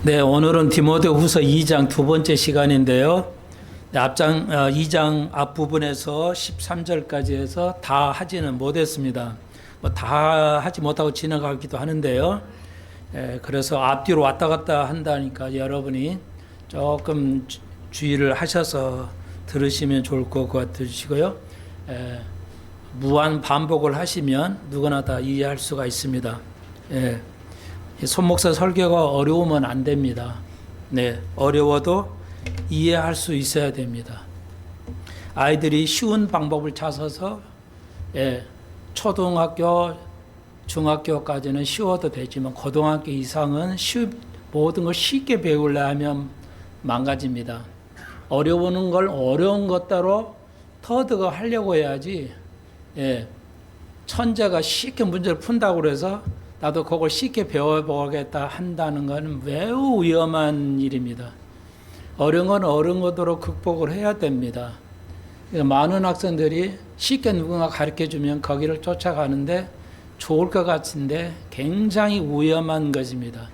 네, 오늘은 디모데후서 2장 두 번째 시간인데요. 네, 2장 앞부분에서 13절까지 해서 다 하지는 못했습니다. 다 하지 못하고 지나가기도 하는데요. 그래서 앞뒤로 왔다 갔다 한다니까 여러분이 조금 주의를 하셔서 들으시면 좋을 것 같으시고요. 무한 반복을 하시면 누구나 다 이해할 수가 있습니다. 손목사 설교가 어려우면 안 됩니다. 네, 어려워도 이해할 수 있어야 됩니다. 아이들이 쉬운 방법을 찾아서 초등학교, 중학교까지는 쉬워도 되지만 고등학교 이상은 모든 걸 쉽게 배우려면 망가집니다. 어려운 걸 어려운 것대로 터득을 하려고 해야지. 천재가 쉽게 문제를 푼다고 그래서 나도 그걸 쉽게 배워보겠다 한다는 건 매우 위험한 일입니다. 어려운 건 어려운 것으로 극복을 해야 됩니다. 많은 학생들이 쉽게 누군가 가르쳐주면 거기를 쫓아가는데 좋을 것 같은데 굉장히 위험한 것입니다.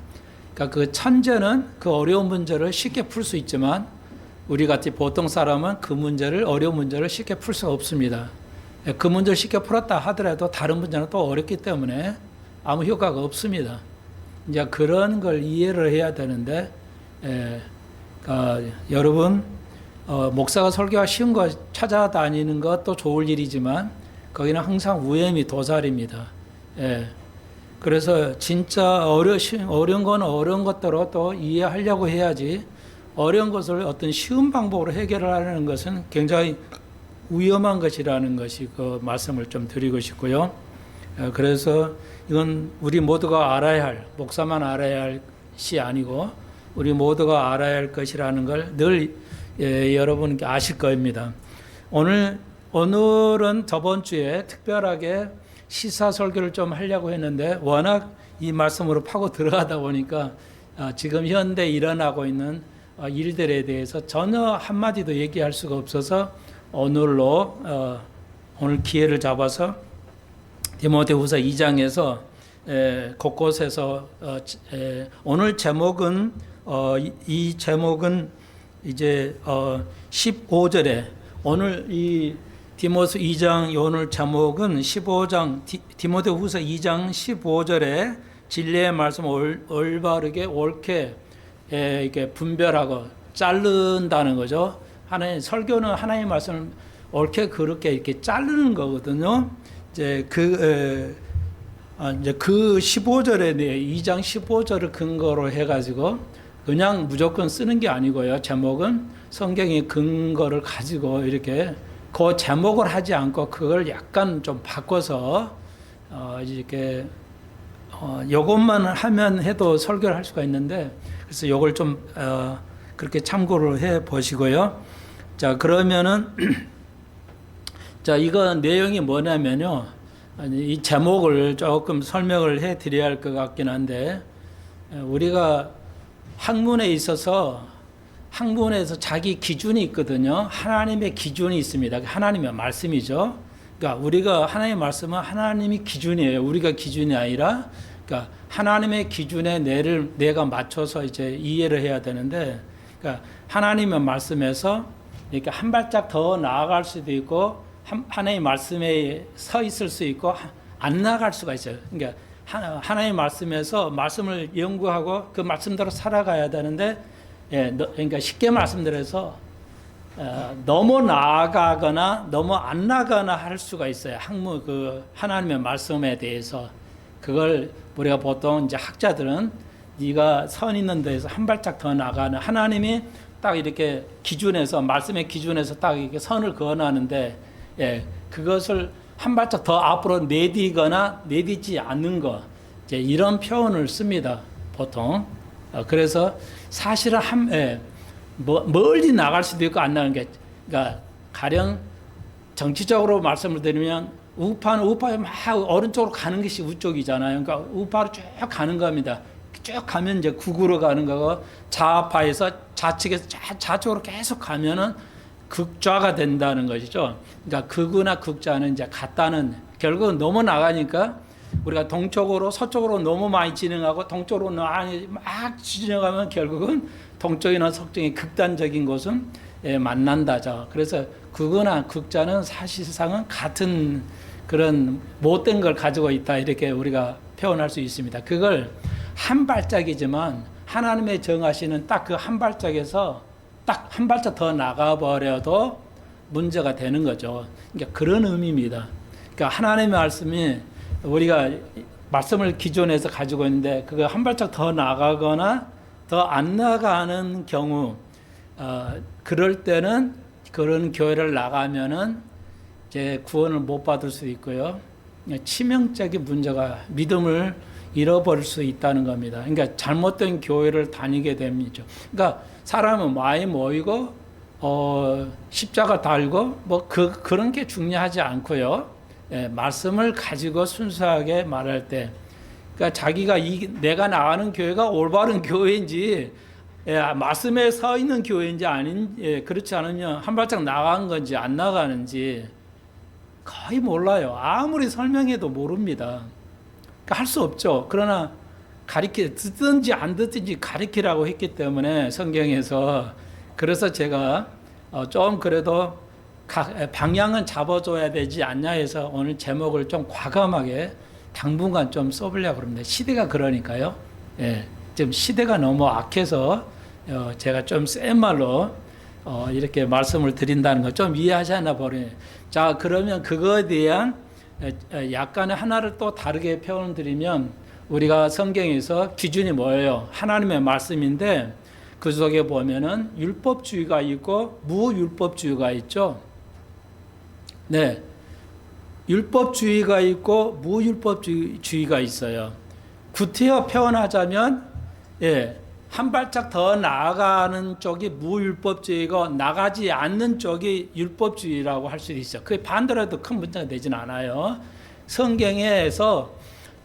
그러니까 그 천재는 그 어려운 문제를 쉽게 풀 수 있지만 우리 같이 보통 사람은 그 문제를 어려운 문제를 쉽게 풀 수 없습니다. 그 문제를 쉽게 풀었다 하더라도 다른 문제는 또 어렵기 때문에 아무 효과가 없습니다. 이제 그런 걸 이해를 해야 되는데, 여러분, 목사가 설교가 쉬운 거 찾아다니는 것도 좋을 일이지만, 거기는 항상 위험이 도살입니다. 그래서 진짜 어려운 건 어려운 것대로 또 이해하려고 해야지, 어려운 것을 어떤 쉬운 방법으로 해결하려는 것은 굉장히 위험한 것이라는 것이 그 말씀을 좀 드리고 싶고요. 그래서 이건 우리 모두가 알아야 할, 목사만 알아야 할 것이 아니고 우리 모두가 알아야 할 것이라는 걸 늘 여러분께 아실 겁니다. 오늘은 저번 주에 특별하게 시사 설교를 좀 하려고 했는데 워낙 이 말씀으로 파고 들어가다 보니까 지금 현대 일어나고 있는 일들에 대해서 전혀 한마디도 얘기할 수가 없어서 오늘 기회를 잡아서 디모데후서 2장에서 곳곳에서 오늘 제목은 이 제목은 이제 15절에 오늘 이 디모데후서 2장 오늘 제목은 15장 디모데후서 2장 15절에 진리의 말씀을 올바르게 옳게 이렇게 분별하고 자른다는 거죠. 하나님 설교는 하나님의 말씀을 옳게 그렇게 이렇게 자르는 거거든요. 이제 그 15절에 2장 15절을 근거로 해가지고 그냥 무조건 쓰는 게 아니고요. 제목은 성경의 근거를 가지고 이렇게 그 제목을 하지 않고 그걸 약간 좀 바꿔서 이렇게 요것만 하면 해도 설교를 할 수가 있는데 그래서 요걸 좀 그렇게 참고를 해 보시고요. 자, 그러면은 자, 이거 내용이 뭐냐면요. 이 제목을 조금 설명을 해 드려야 할 것 같긴 한데, 우리가 학문에 있어서, 학문에서 자기 기준이 있거든요. 하나님의 기준이 있습니다. 하나님의 말씀이죠. 그러니까 우리가 하나님의 말씀은 하나님의 기준이에요. 우리가 기준이 아니라, 그러니까 하나님의 기준에 내가 맞춰서 이제 이해를 해야 되는데, 그러니까 하나님의 말씀에서 이렇게 한 발짝 더 나아갈 수도 있고, 하나님의 말씀에 서 있을 수 있고 안 나갈 수가 있어요. 그러니까 하나님의 말씀에서 말씀을 연구하고 그 말씀대로 살아가야 되는데, 그러니까 쉽게 말씀드려서 너무 나아가거나 너무 안 나가거나 할 수가 있어요. 그 하나님의 말씀에 대해서 그걸 우리가 보통 이제 학자들은 네가 선 있는 데에서 한 발짝 더 나가는 하나님이 딱 이렇게 기준에서 말씀의 기준에서 딱 이렇게 선을 그어놨는데. 그것을 한 발짝 더 앞으로 내디거나 내디지 않는 것, 이제 이런 표현을 씁니다, 보통. 그래서 사실은 멀리 나갈 수도 있고 안 나가는 게, 그러니까 가령 정치적으로 말씀을 드리면 우파는 막 오른쪽으로 가는 것이 우쪽이잖아요. 그러니까 우파로 쭉 가는 겁니다. 쭉 가면 이제 국으로 가는 거고 좌파에서 좌측에서 좌쪽으로 계속 가면은 극좌가 된다는 것이죠. 그러니까 극우나 극좌는 이제 같다는 결국은 너무 나가니까 우리가 동쪽으로 서쪽으로 너무 많이 진행하고 동쪽으로 많이 막 진행하면 결국은 동쪽이나 서쪽의 극단적인 곳은 만난다죠. 그래서 극이나 극자는 사실상은 같은 그런 못된 걸 가지고 있다 이렇게 우리가 표현할 수 있습니다. 그걸 한 발짝이지만 하나님의 정하시는 딱 그 한 발짝에서 딱 한 발짝 더 나가버려도 문제가 되는 거죠. 그러니까 그런 의미입니다. 그러니까 하나님의 말씀이 우리가 말씀을 기존에서 가지고 있는데 그거 한 발짝 더 나가거나 더 안 나가는 경우 그럴 때는 그런 교회를 나가면은 이제 구원을 못 받을 수 있고요. 치명적인 문제가 믿음을 잃어버릴 수 있다는 겁니다. 그러니까 잘못된 교회를 다니게 됩니다. 그러니까 사람은 많이 모이고 십자가 달고 뭐 그런 게 중요하지 않고요. 말씀을 가지고 순수하게 말할 때, 그러니까 자기가 내가 나가는 교회가 올바른 교회인지 말씀에 서 있는 교회인지 그렇지 않으면 한 발짝 나간 건지 안 나가는지 거의 몰라요. 아무리 설명해도 모릅니다. 그러니까 할 수 없죠. 그러나 듣든지 안 듣든지 가르치라고 했기 때문에 성경에서, 그래서 제가 좀 그래도 방향은 잡아줘야 되지 않냐 해서 오늘 제목을 좀 과감하게 당분간 좀 써보려고 합니다. 시대가 그러니까요. 지금 시대가 너무 악해서 제가 좀 센 말로 이렇게 말씀을 드린다는 거 좀 이해하지 않나 버려요. 자, 그러면 그거에 대한 약간의 하나를 또 다르게 표현드리면, 우리가 성경에서 기준이 뭐예요? 하나님의 말씀인데 그 속에 보면은 율법주의가 있고 무율법주의가 있죠. 네, 율법주의가 있고 무율법주의가 있어요. 구태여 표현하자면 한 발짝 더 나아가는 쪽이 무율법주의고 나가지 않는 쪽이 율법주의라고 할 수 있어요. 그게 반대로 해도 큰 문제가 되진 않아요. 성경에서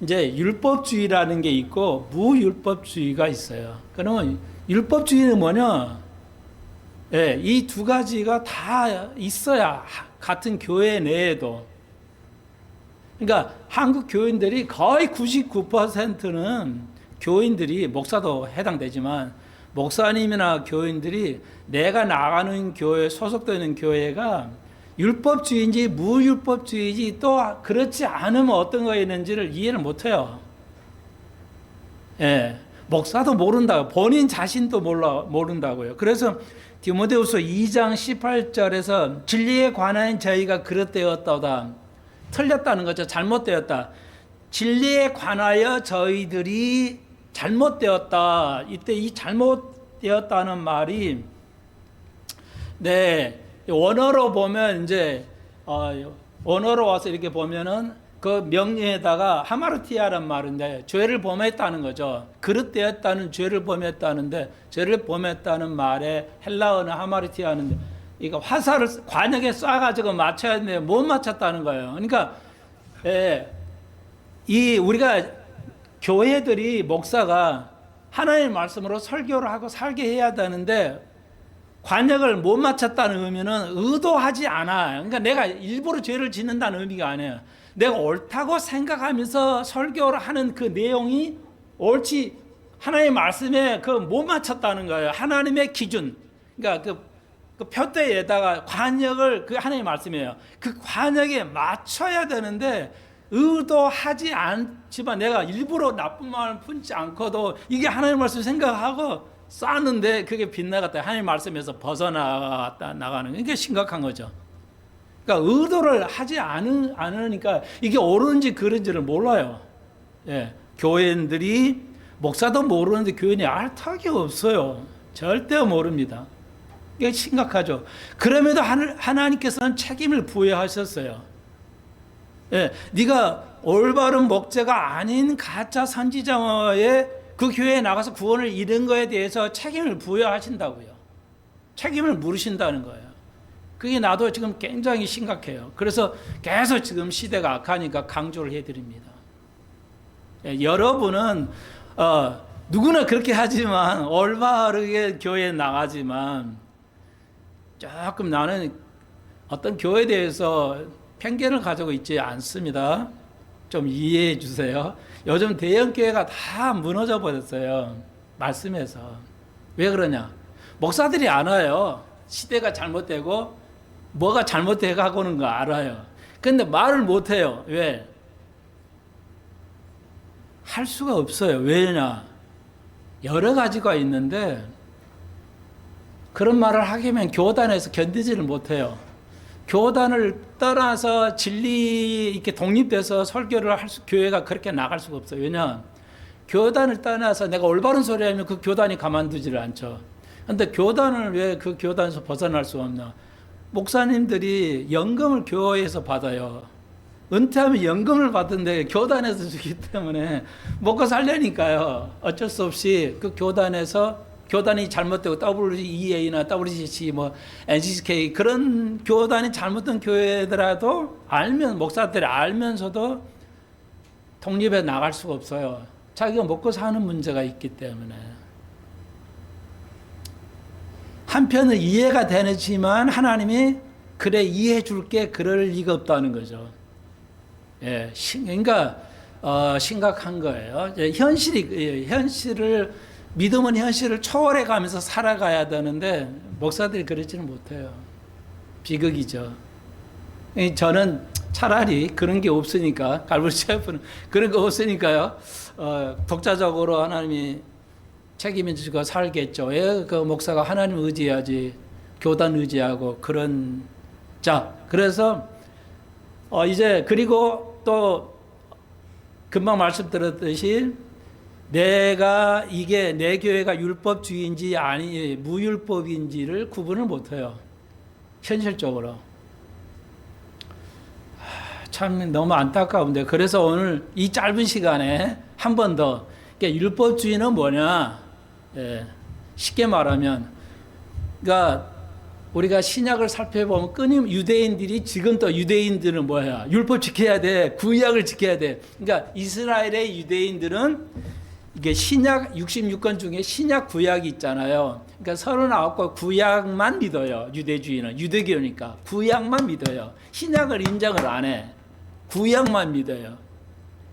이제 율법주의라는 게 있고 무율법주의가 있어요. 그러면 율법주의는 뭐냐? 이 두 가지가 다 있어야 같은 교회 내에도. 그러니까 한국 교인들이 거의 99%는 교인들이, 목사도 해당되지만 목사님이나 교인들이 내가 나가는 교회, 소속되는 교회가 율법주의인지 무율법주의인지 또 그렇지 않으면 어떤 거 있는지를 이해를 못해요. 목사도 모른다고, 본인 자신도 모른다고요. 그래서 디모데후서 2장 18절에서 진리에 관한 저희가 그릇되었다다, 틀렸다는 거죠. 잘못되었다. 진리에 관하여 저희들이 잘못되었다. 이때 이 잘못되었다는 말이, 원어로 보면 이제 원어로 와서 이렇게 보면은 그 명령에다가 하마르티아란 말인데 죄를 범했다는 거죠. 그릇되었다는 죄를 범했다는데, 죄를 범했다는 말에 헬라어는 하마르티아는데, 이거 화살을 관역에 쏴가지고 맞춰야 되는데 못 맞췄다는 거예요. 그러니까 이 우리가 교회들이, 목사가 하나님의 말씀으로 설교를 하고 살게 해야 되는데 관역을 못 맞췄다는 의미는 의도하지 않아요. 그러니까 내가 일부러 죄를 짓는다는 의미가 아니에요. 내가 옳다고 생각하면서 설교를 하는 그 내용이 옳지, 하나님의 말씀에 그 못 맞췄다는 거예요. 하나님의 기준. 그러니까 그 표대에다가 관역을, 그 하나님의 말씀이에요. 그 관역에 맞춰야 되는데 의도하지 않지만 내가 일부러 나쁜 마음을 품지 않고도 이게 하나님의 말씀 생각하고 쌌는데 그게 빗나갔다. 하나님의 말씀에서 나가는 게 심각한 거죠. 그러니까 의도를 하지 않으니까 이게 옳은지 그른지를 몰라요. 교인들이, 목사도 모르는데 교인이 알 턱이 없어요. 절대 모릅니다. 이게 심각하죠. 그럼에도 하나님께서는 책임을 부여하셨어요. 네가 올바른 목자가 아닌 가짜 선지자의 그 교회에 나가서 구원을 잃은 거에 대해서 책임을 부여하신다고요. 책임을 물으신다는 거예요. 그게 나도 지금 굉장히 심각해요. 그래서 계속 지금 시대가 악하니까 강조를 해드립니다. 여러분은 누구나 그렇게 하지만, 올바르게 교회에 나가지만 조금 나는 어떤 교회에 대해서 편견을 가지고 있지 않습니다. 좀 이해해 주세요. 요즘 대형교회가 다 무너져 버렸어요. 말씀에서. 왜 그러냐? 목사들이 알아요. 시대가 잘못되고 뭐가 잘못돼 가고는 거 알아요. 근데 말을 못해요. 왜? 할 수가 없어요. 왜냐? 여러 가지가 있는데 그런 말을 하기면 교단에서 견디지를 못해요. 교단을 떠나서 진리 이렇게 독립돼서 설교를 교회가 그렇게 나갈 수가 없어요. 왜냐? 교단을 떠나서 내가 올바른 소리 하면 그 교단이 가만두지를 않죠. 근데 교단을 왜 그 교단에서 벗어날 수 없나? 목사님들이 연금을 교회에서 받아요. 은퇴하면 연금을 받는데 교단에서 주기 때문에 먹고 살려니까요. 어쩔 수 없이 그 교단이 잘못되고 WEA나 WCC 뭐 NCCK 그런 교단이 잘못된 교회더라도 목사들이 알면서도 독립해 나갈 수가 없어요. 자기가 먹고 사는 문제가 있기 때문에. 한편은 이해가 되지만 하나님이 그래 이해해 줄게 그럴 리가 없다는 거죠. 예, 그러니까 심각한 거예요. 현실을 믿음은 현실을 초월해 가면서 살아가야 되는데 목사들이 그러지는 못해요. 비극이죠. 저는 차라리 그런 게 없으니까 갈보리 CF는 그런 거 없으니까요. 독자적으로 하나님이 책임을 지고 살겠죠. 왜 그 목사가 하나님 의지해야지 교단 의지하고 그런 그래서 이제 그리고 또 금방 말씀드렸듯이 내가 이게 내 교회가 율법주의인지 아니 무율법인지를 구분을 못해요. 현실적으로. 참 너무 안타까운데 그래서 오늘 이 짧은 시간에 한 번 더 율법주의는 뭐냐? 예, 쉽게 말하면 그러니까 우리가 신약을 살펴보면 끊임 유대인들이 지금 또 유대인들은 뭐야? 율법 지켜야 돼. 구약을 지켜야 돼. 그러니까 이스라엘의 유대인들은 이게 신약 66권 중에 신약 구약이 있잖아요. 그러니까 39권 구약만 믿어요. 유대주의는 유대교니까 구약만 믿어요. 신약을 인정을 안 해. 구약만 믿어요.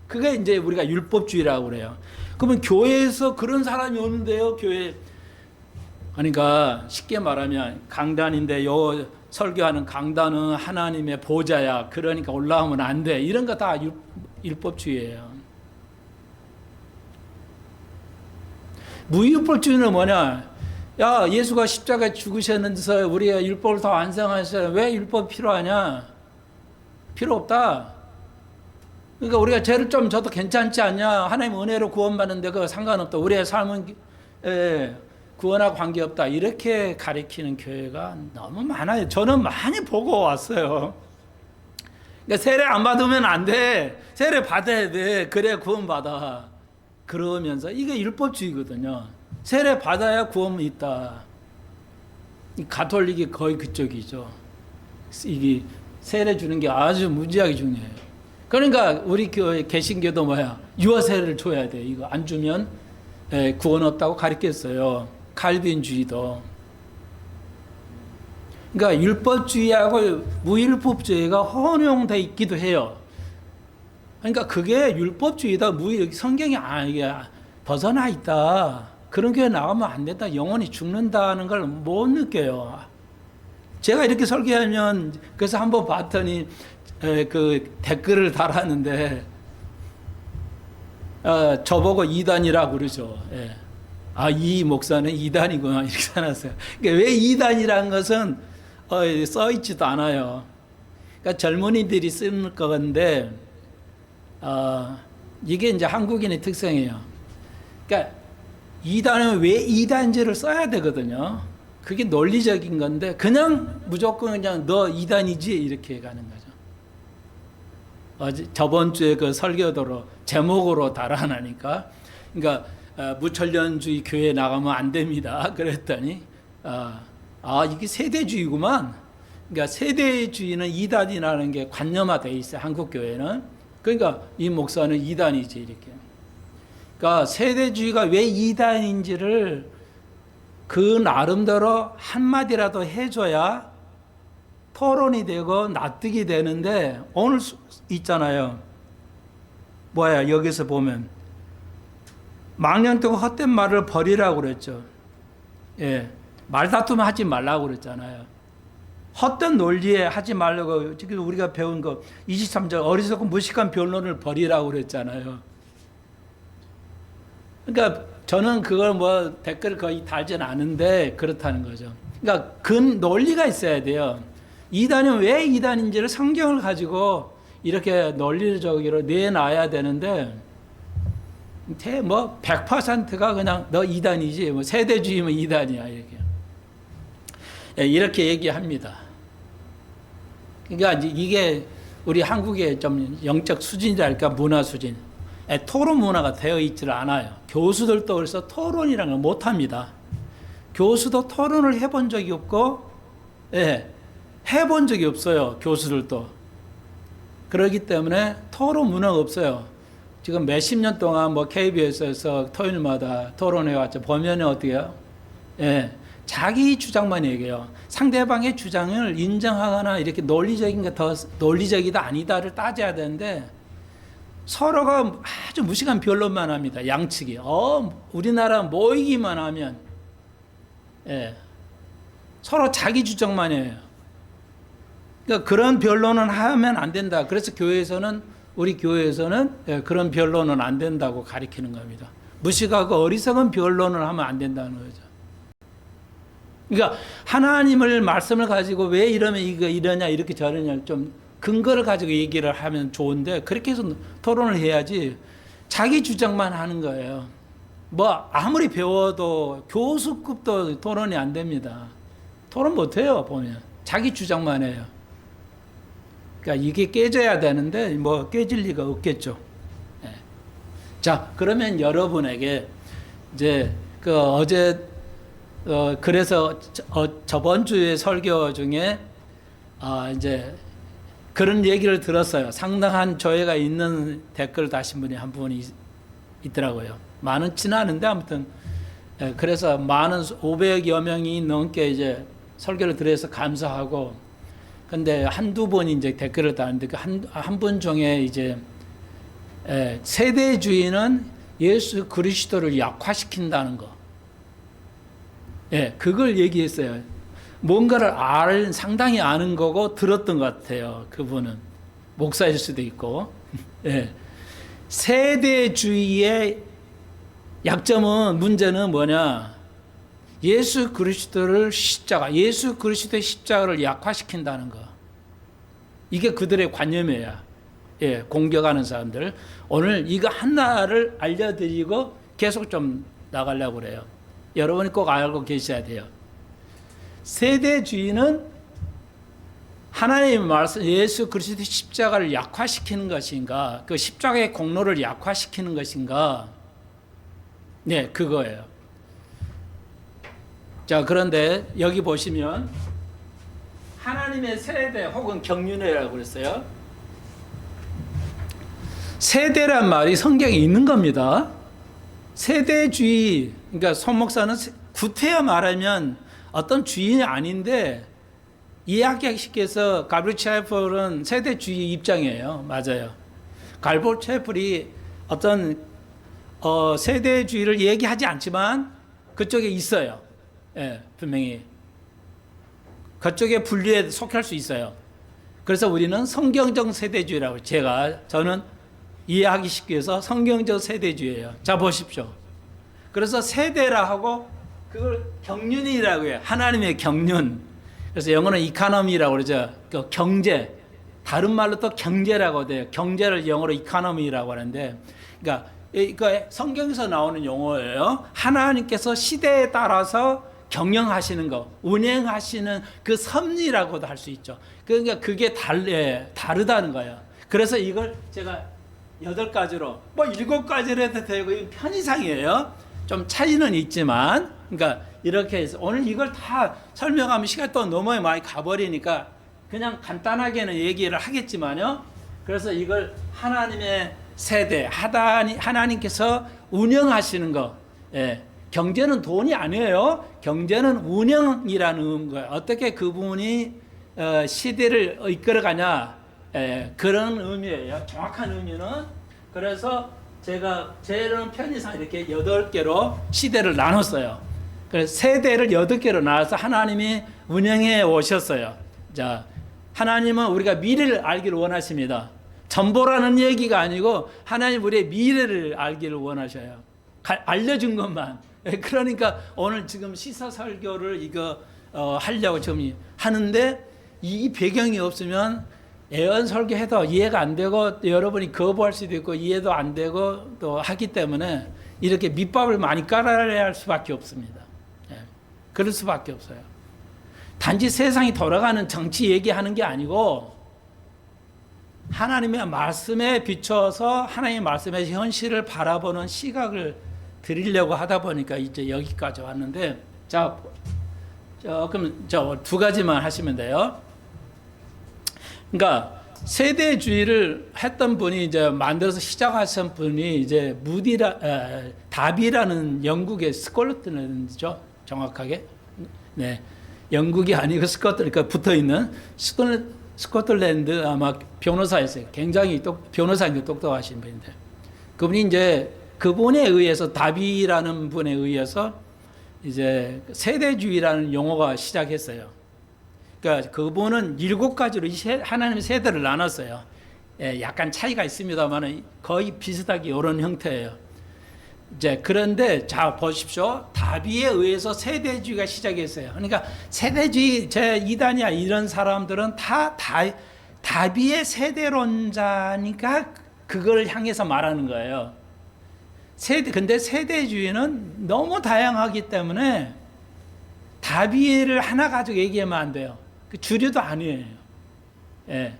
그게 이제 우리가 율법주의라고 그래요. 그러면 교회에서 그런 사람이 오는데요. 교회 그러니까 쉽게 말하면 강단인데 요 설교하는 강단은 하나님의 보좌야. 그러니까 올라오면 안 돼. 이런 거 다 율법주의예요. 무율법주의는 뭐냐? 야, 예수가 십자가에 죽으셨는데서 우리가 율법을 다 완성하셔요. 왜 율법 필요하냐? 필요 없다. 그러니까 우리가 죄를 좀 져도 괜찮지 않냐? 하나님 은혜로 구원받는데 그거 상관없다. 우리의 삶은 구원하고 관계없다. 이렇게 가리키는 교회가 너무 많아요. 저는 많이 보고 왔어요. 그러니까 세례 안 받으면 안 돼. 세례 받아야 돼. 그래야 구원받아. 그러면서 이게 율법주의거든요. 세례 받아야 구원이 있다. 가톨릭이 거의 그쪽이죠. 이게 세례 주는 게 아주 무지하게 중요해요. 그러니까 우리 교회 개신교도 뭐야? 유아 세례를 줘야 돼. 이거 안 주면 구원 없다고 가르쳤어요. 칼빈주의도. 그러니까 율법주의하고 무율법주의가 혼용돼 있기도 해요. 그러니까 그게 율법주의다. 성경이 이게 벗어나 있다. 그런 교회 나가면 안 된다. 영혼이 죽는다는 걸 못 느껴요. 제가 이렇게 설교하면 그래서 한번 봤더니 그 댓글을 달았는데 저보고 이단이라고 그러죠. 예. 이 목사는 이단이구나 이렇게 써놨어요. 그러니까 왜 이단이라는 것은 써있지도 않아요. 그러니까 젊은이들이 쓰는 건데 이게 이제 한국인의 특성이에요. 그러니까 이단은 왜 이단지를 써야 되거든요. 그게 논리적인 건데 그냥 무조건 그냥 너 이단이지 이렇게 가는 거죠. 저번 주에 그 설교도로 제목으로 달아나니까 그러니까 무천년주의 교회 나가면 안 됩니다. 그랬더니 이게 세대주의구만. 그러니까 세대주의는 이단이라는 게 관념화되어 있어요. 한국 교회는. 그러니까 이 목사는 이단이지 이렇게. 그러니까 세대주의가 왜 이단인지를 그 나름대로 한마디라도 해줘야 토론이 되고 납득이 되는데 오늘 있잖아요. 뭐야, 여기서 보면 망령되고 헛된 말을 버리라고 그랬죠. 예, 말다툼 하지 말라고 그랬잖아요. 헛된 논리에 하지 말라고. 지금 우리가 배운 거 23절 어리석고 무식한 변론을 버리라고 그랬잖아요. 그러니까 저는 그걸 뭐 댓글 거의 달진 않은데 그렇다는 거죠. 그러니까 논리가 있어야 돼요. 이단은 왜 이단인지를 성경을 가지고 이렇게 논리적으로 내놔야 되는데, 뭐 100%가 그냥 너 이단이지, 뭐 세대주의면 이단이야, 이렇게. 예, 이렇게 얘기합니다. 그러니까 이게 우리 한국의 좀 영적 수준이랄까, 문화 수준. 예, 토론 문화가 되어 있질 않아요. 교수들도 그래서 토론이라는 걸 못합니다. 교수도 토론을 해본 적이 없고, 예, 해본 적이 없어요. 교수들도. 그렇기 때문에 토론 문화가 없어요. 지금 몇십 년 동안 뭐 KBS에서 토요일마다 토론해 왔죠. 보면은 어떻게 해요? 예, 자기 주장만 얘기해요. 상대방의 주장을 인정하거나 이렇게 논리적인 게 더 논리적이다 아니다를 따져야 되는데, 서로가 아주 무식한 변론만 합니다. 양측이. 우리나라 모이기만 하면, 예, 서로 자기 주장만 해요. 그러니까 그런 변론은 하면 안 된다. 그래서 우리 교회에서는 예, 그런 변론은 안 된다고 가리키는 겁니다. 무식하고 어리석은 변론을 하면 안 된다는 거죠. 그러니까 하나님을 말씀을 가지고 왜 이러면 이러냐 이렇게 저러냐 좀 근거를 가지고 얘기를 하면 좋은데, 그렇게 해서 토론을 해야지 자기 주장만 하는 거예요. 뭐 아무리 배워도 교수급도 토론이 안 됩니다. 토론 못해요. 보면 자기 주장만 해요. 그러니까 이게 깨져야 되는데 뭐 깨질 리가 없겠죠. 네. 자, 그러면 여러분에게 이제 그래서 저번 주에 설교 중에 이제 그런 얘기를 들었어요. 상당한 조회가 있는 댓글 다신 분이 한 분이 있더라고요. 많지는 않은데 아무튼 그래서 500여 명이 넘게 이제 설교를 들어서 감사하고, 근데 한두 번이 이제 댓글을 달았는데 그 한 분 중에 이제 세대주의는 예수 그리스도를 약화시킨다는 거. 예, 그걸 얘기했어요. 뭔가를 상당히 아는 거고 들었던 것 같아요. 그분은 목사일 수도 있고. 예. 세대주의의 문제는 뭐냐? 예수 그리스도의 십자가를 약화시킨다는 거. 이게 그들의 관념이에요. 예, 공격하는 사람들. 오늘 이거 하나를 알려드리고 계속 좀 나가려고 그래요. 여러분이 꼭 알고 계셔야 돼요. 세대주의는 하나님의 말씀, 예수 그리스도의 십자가를 약화시키는 것인가, 그 십자가의 공로를 약화시키는 것인가, 네, 그거예요. 자, 그런데 여기 보시면 하나님의 세대 혹은 경륜이라고 그랬어요. 세대란 말이 성경에 있는 겁니다. 세대주의, 그러니까 손 목사는 구태여 말하면 어떤 주인이 아닌데 이야기하기 쉽게 해서 갈볼 채플은 세대주의 입장이에요. 맞아요. 갈볼 채플이 어떤 세대주의를 얘기하지 않지만 그쪽에 있어요. 예, 분명히 그쪽에 분리에 속할 수 있어요. 그래서 우리는 성경적 세대주의라고, 저는 이해하기 쉽게 해서 성경적 세대주의예요. 자, 보십시오. 그래서 세대라 하고 그걸 경륜이라고 해요. 하나님의 경륜. 그래서 영어는 이카노미라고 그러죠. 그 경제. 다른 말로 또 경제라고 돼요. 경제를 영어로 이카노미라고 하는데, 그러니까 이거 성경에서 나오는 용어예요. 하나님께서 시대에 따라서 경영하시는 거, 운행하시는 그 섭리라고도 할 수 있죠. 그러니까 그게 다르다는 거예요. 그래서 이걸 제가 8가지로, 뭐 7가지로 해도 되고, 편의상이에요. 좀 차이는 있지만, 그러니까 이렇게 해서 오늘 이걸 다 설명하면 시간이 또 너무 많이 가버리니까 그냥 간단하게는 얘기를 하겠지만요. 그래서 이걸 하나님의 세대, 하나님께서 운영하시는 거. 예. 경제는 돈이 아니에요. 경제는 운영이라는 거예요. 어떻게 그분이 시대를 이끌어가냐, 그런 의미예요. 정확한 의미는 그래서 제가 제는 편의상 이렇게 8개로 시대를 나눴어요. 그래서 세대를 8개로 나눠서 하나님이 운영해 오셨어요. 자, 하나님은 우리가 미래를 알기를 원하십니다. 전보라는 얘기가 아니고 하나님 우리의 미래를 알기를 원하셔요. 알려준 것만. 그러니까 오늘 지금 시사 설교를 이거 하려고 지금 하는데 이 배경이 없으면 예언 설교해도 이해가 안 되고 여러분이 거부할 수도 있고 이해도 안 되고 또 하기 때문에 이렇게 밑밥을 많이 깔아야 할 수밖에 없습니다. 예, 그럴 수밖에 없어요. 단지 세상이 돌아가는 정치 얘기하는 게 아니고 하나님의 말씀에 비춰서 하나님의 말씀의 현실을 바라보는 시각을 드리려고 하다 보니까 이제 여기까지 왔는데, 자, 그럼 두 가지만 하시면 돼요. 그러니까 세대주의를 했던 분이 이제 만들어서 시작하신 분이 이제 다비라는 영국의 스콜틀랜드죠, 정확하게. 네, 영국이 아니고 그러니까 붙어 있는 스코틀랜드 아마 변호사였어요. 굉장히 변호사인데 똑똑하신 분인데, 그분이 이제 그분에 의해서 다비라는 분에 의해서 이제 세대주의라는 용어가 시작했어요. 그러니까 그분은 7가지로 하나님의 세대를 나눴어요. 예, 약간 차이가 있습니다만 거의 비슷하게 이런 형태예요. 이제 그런데 자 보십시오. 다비에 의해서 세대주의가 시작했어요. 그러니까 세대주의 제2단이야 이런 사람들은 다 다비의 세대론자니까 그걸 향해서 말하는 거예요. 근데 세대주의는 너무 다양하기 때문에 다비를 하나 가지고 얘기하면 안 돼요. 그 주류도 아니에요. 예.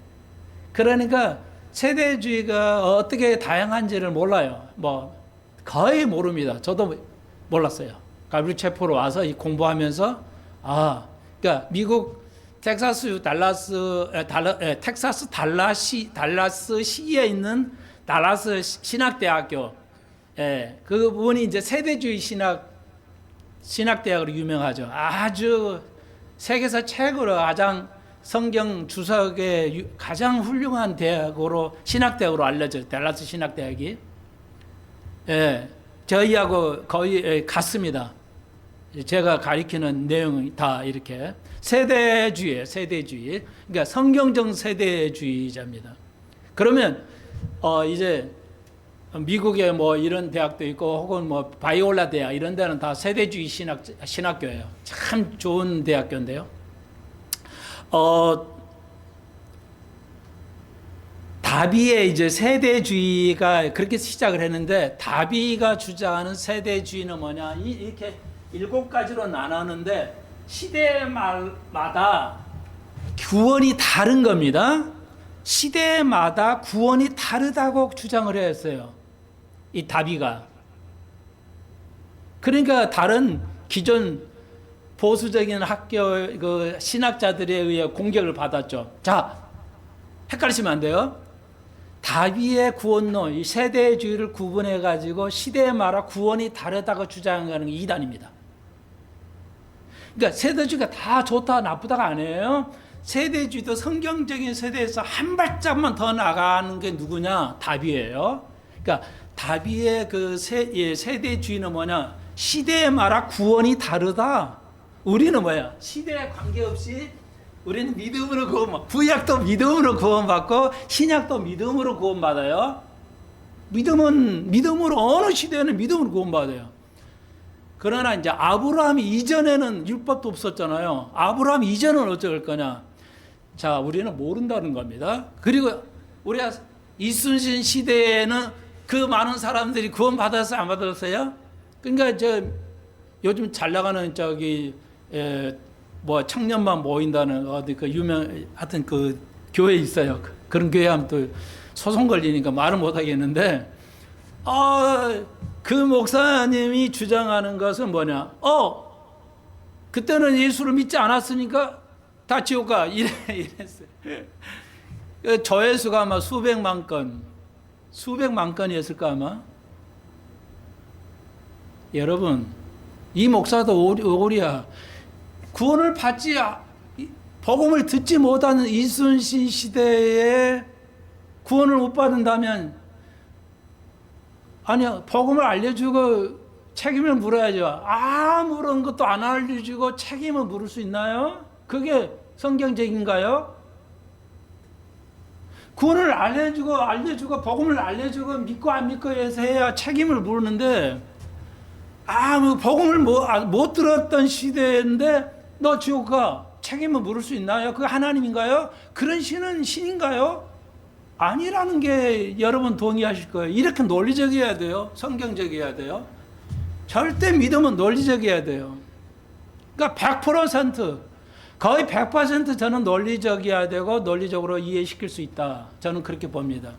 그러니까 세대주의가 어떻게 다양한지를 몰라요. 뭐 거의 모릅니다. 저도 몰랐어요. 가브리엘 체포로 와서 공부하면서 그러니까 미국 텍사스 달라스 시에 있는 달라스 신학대학교, 그분이 이제 세대주의 신학대학으로 유명하죠. 아주 세계에서 최고로 가장 성경 주석의 가장 훌륭한 신학대학으로 알려져요. 달라스 신학대학이. 저희하고 거의 같습니다. 제가 가리키는 내용이 다 이렇게 세대주의예요. 세대주의. 그러니까 성경적 세대주의자입니다. 그러면 이제 미국에 뭐 이런 대학도 있고 혹은 뭐 바이올라 대학 이런 데는 다 세대주의 신학교예요. 참 좋은 대학교인데요. 다비의 이제 세대주의가 그렇게 시작을 했는데, 다비가 주장하는 세대주의는 뭐냐? 이렇게 7가지로 나눴는데 시대마다 구원이 다른 겁니다. 시대마다 구원이 다르다고 주장을 했어요. 이 다비가. 그러니까 다른 기존 보수적인 학교 신학자들에 의해 공격을 받았죠. 자, 헷갈리시면 안 돼요. 다비의 구원론, 이 세대주의를 구분해 가지고 시대마다 구원이 다르다고 주장하는 게 이단입니다. 그러니까 세대주의가 다 좋다 나쁘다가 아니에요. 세대주의도 성경적인 세대에서 한 발짝만 더 나가는 게 누구냐? 다비예요. 그러니까 다비의 세대주의는 뭐냐? 시대마다 구원이 다르다. 우리는 뭐야? 시대에 관계없이 우리는 믿음으로 구원받고, 구약도 믿음으로 구원받고 신약도 믿음으로 구원받아요. 믿음으로, 어느 시대에는 믿음으로 구원받아요. 그러나 이제 아브라함 이전에는 율법도 없었잖아요. 아브라함 이전은 어쩔 거냐? 자, 우리는 모른다는 겁니다. 그리고 우리가 이순신 시대에는 그 많은 사람들이 구원받았어요? 안 받았어요? 그러니까 요즘 잘 나가는 뭐 청년만 모인다는 어디 하여튼 그 교회 있어요. 그런 교회 하면 또 소송 걸리니까 말을 못 하겠는데, 그 목사님이 주장하는 것은 뭐냐? 그때는 예수를 믿지 않았으니까 다 지옥 가. 이랬어요. 조회수가 아마 수백만 건이었을까 아마. 여러분, 이 목사도 오리야. 구원을 받지, 복음을 듣지 못하는 이순신 시대에 구원을 못 받는다면 아니, 복음을 알려주고 책임을 물어야죠. 아무런 것도 안 알려주고 책임을 물을 수 있나요? 그게 성경적인가요? 구원을 알려주고 복음을 알려주고 믿고 안 믿고 해서 해야 책임을 물는데, 복음을 못 들었던 시대인데 너 지옥 가, 책임을 물을 수 있나요? 그게 하나님인가요? 그런 신인가요? 아니라는 게 여러분 동의하실 거예요. 이렇게 논리적이어야 돼요. 성경적이어야 돼요. 절대 믿음은 논리적이어야 돼요. 그러니까 100%, 거의 100% 저는 논리적이어야 되고 논리적으로 이해시킬 수 있다. 저는 그렇게 봅니다.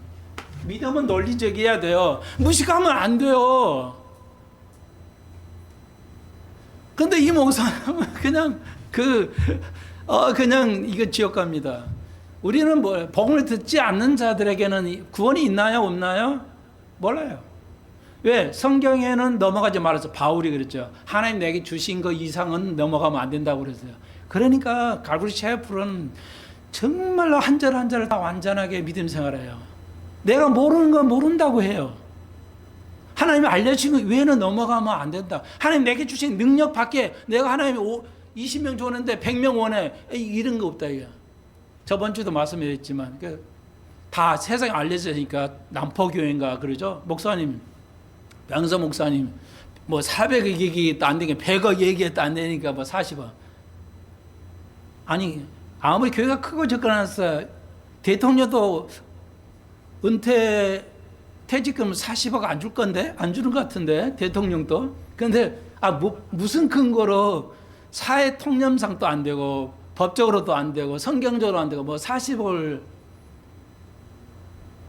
믿음은 논리적이어야 돼요. 무식하면 안 돼요. 근데 이 목사는 그냥 이거 지옥 갑니다. 우리는 복음을 듣지 않는 자들에게는 구원이 있나요? 없나요? 몰라요. 왜? 성경에는 넘어가지 말아서 바울이 그랬죠. 하나님 내게 주신 거 이상은 넘어가면 안 된다고 그랬어요. 그러니까 갈고리 셰프는 정말로 한 절 한 절을 다 완전하게 믿음 생활해요. 내가 모르는 건 모른다고 해요. 하나님이 알려주신 것 외에는 넘어가면 안 된다. 하나님 내게 주신 능력 밖에 내가 하나님이 20명 주는데 100명 원해. 이런 거 없다 이거. 저번 주도 말씀드렸지만 다 세상에 알려지니까 남포교회인가 그러죠. 목사님, 양서 목사님 400억 얘기했다 안 되니까 100억 얘기했다 안 되니까 40억. 아니 아무리 교회가 크고 접근해서 대통령도 퇴직금 40억 안 줄 건데? 안 주는 것 같은데 대통령도. 그런데 무슨 근거로 사회 통념상도 안 되고 법적으로도 안 되고 성경적으로 안 되고 40억을